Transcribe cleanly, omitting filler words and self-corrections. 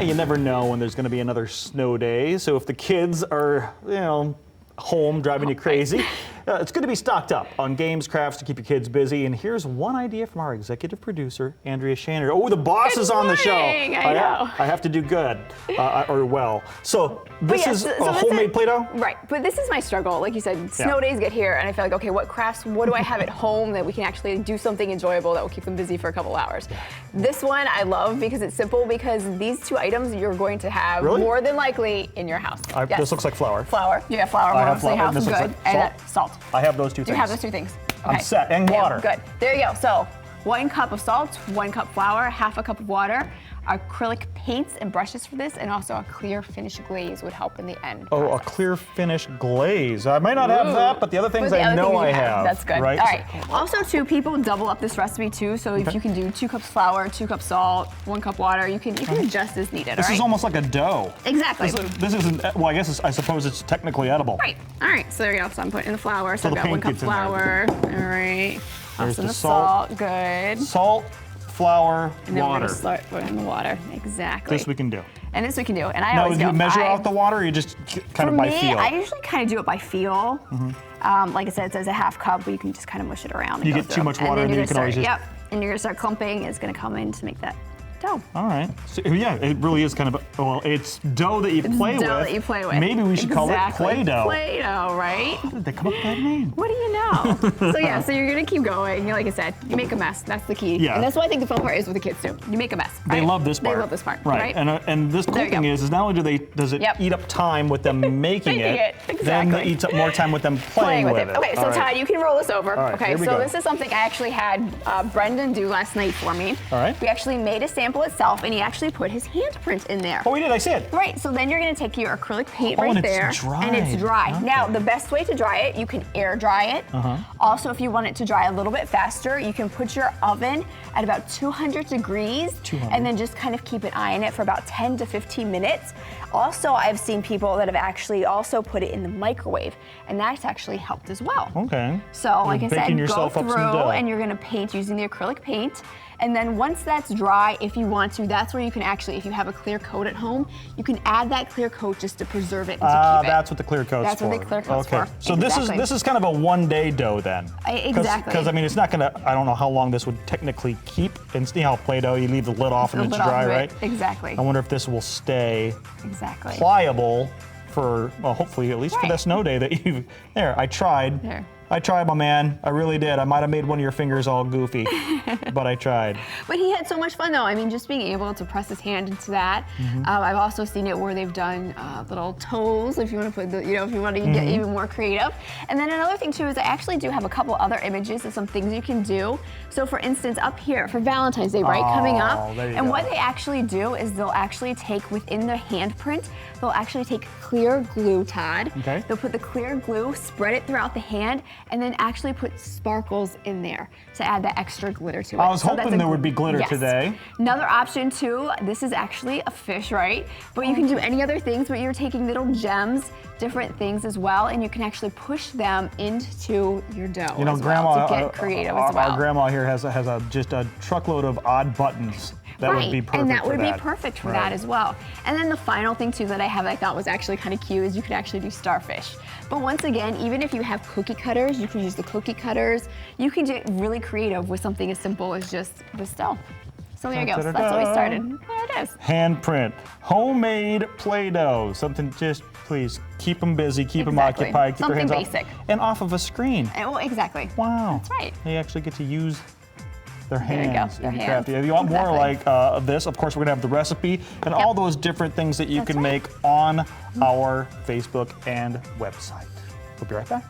You never know when there's going to be another snow day. So if the kids are, home driving you crazy, it's good to be stocked up on games, crafts to keep your kids busy. And here's one idea from our executive producer, Andrea Shanner. Oh, the boss is on the show. I know. I have to do good or well. So this is a homemade Play-Doh? Right, but this is my struggle. Like you said, snow days get here and I feel like, okay, what crafts, what do I have at home that we can actually do something enjoyable that will keep them busy for a couple hours? This one I love because it's simple, because these two items you're going to have more than likely in your house. This looks like flour. Flour. You have flour mostly in house. Good. Like and salt. I have those two things. You have those two things. Okay. I'm set. And water. Good. There you go. So 1 cup of salt, 1 cup flour, half a cup of water. Acrylic paints and brushes for this, and also a clear finish glaze would help in the end. Oh, a clear finish glaze. I might not have that, but the other things I know I have. That's good. Right? All right. Also, too, people double up this recipe too. So if you can do 2 cups flour, 2 cups salt, 1 cup water, you can adjust as needed. This is almost like a dough. Exactly. This isn't. Well, I suppose it's technically edible. Right. All right. So there you go. So I'm putting in the flour. So I've got 1 cup flour. All right. There's the salt. Good. Salt, flour, and then water. We're gonna start putting the water. Exactly. This we can do. And this we can do. And I now, always do you go measure out the water, or you just kind of by feel? For me, I usually kind of do it by feel. Like I said, it says a half cup, but you can just kind of mush it around. And you get too much water, and then you can always just. Yep. And you're gonna start clumping. It's gonna come in to make that dough. All right. So, yeah, it really is kind of it's dough that you play with. Dough that you play with. Maybe we should call it Play-Doh. Play-Doh, right? How did they come up with that name? What do you know? So yeah, so you're gonna keep going. Like I said, you make a mess. That's the key. Yeah. And that's what I think the fun part is with the kids too. You make a mess. They love this part. They love this part. Right. And this cool thing is not only does it eat up time with them making it, then it eats up more time with them playing with it. Okay, so Ty, you can roll this over. All right, okay, so this is something I actually had Brendan do last night for me. All right. We actually made a sample itself, and he actually put his handprint in there. Oh, we did. I see it. Right. So then you're going to take your acrylic paint and there, it's dry. and it's dry. Okay. Now, the best way to dry it, you can air dry it. Also, if you want it to dry a little bit faster, you can put your oven at about 200 degrees, and then just kind of keep an eye on it for about 10 to 15 minutes. Also, I've seen people that have actually also put it in the microwave, and that's actually helped as well. Okay. So, like I said, go through, dough. and you're going to paint using the acrylic paint. And then once that's dry, if you want to, that's where you can actually, if you have a clear coat at home, you can add that clear coat just to preserve it and to keep it. That's what the clear coat's for. That's what the clear coat's for. So this is kind of a one-day dough then. Exactly. Because I mean, it's not gonna. I don't know how long this would technically keep. And you know how Play-Doh, you leave the lid off and it's dry, right? Exactly. I wonder if this will stay exactly pliable for, well, hopefully at least for that snow day that you. There, I tried. There. I tried, my man. I really did. I might have made one of your fingers all goofy, but I tried. But he had so much fun, though. I mean, just being able to press his hand into that. I've also seen it where they've done little toes, if you want to put, if you want to get even more creative. And then another thing, too, is I actually do have a couple other images of some things you can do. So, for instance, up here for Valentine's Day, right, coming up. And what they actually do is they'll actually take within their handprint, they'll actually take clear glue, Todd. Okay. They'll put the clear glue, spread it throughout the hand, and then actually put sparkles in there to add that extra glitter to it. I was hoping there would be glitter today. Another option too, this is actually a fish, right? But you can do any other things, but you're taking little gems, different things as well, and you can actually push them into your dough Grandma, to get creative as well. Our grandma here has just a truckload of odd buttons. That would be perfect and that would be perfect for that as well. And then the final thing too that I have that I thought was actually kind of cute is you could actually do starfish. But once again, even if you have cookie cutters, you can use the cookie cutters. You can get really creative with something as simple as just the dough. So there you go. So that's what we started. There it is. Handprint, homemade Play-Doh. Something just, please, keep them busy, keep them occupied, keep their hands basic. And off of a screen. Well, exactly. Wow. That's right. They actually get to use their hands. There you go. Their hands. If you want more like this, of course, we're going to have the recipe and all those different things that you can make on our Facebook and website. We'll be right back.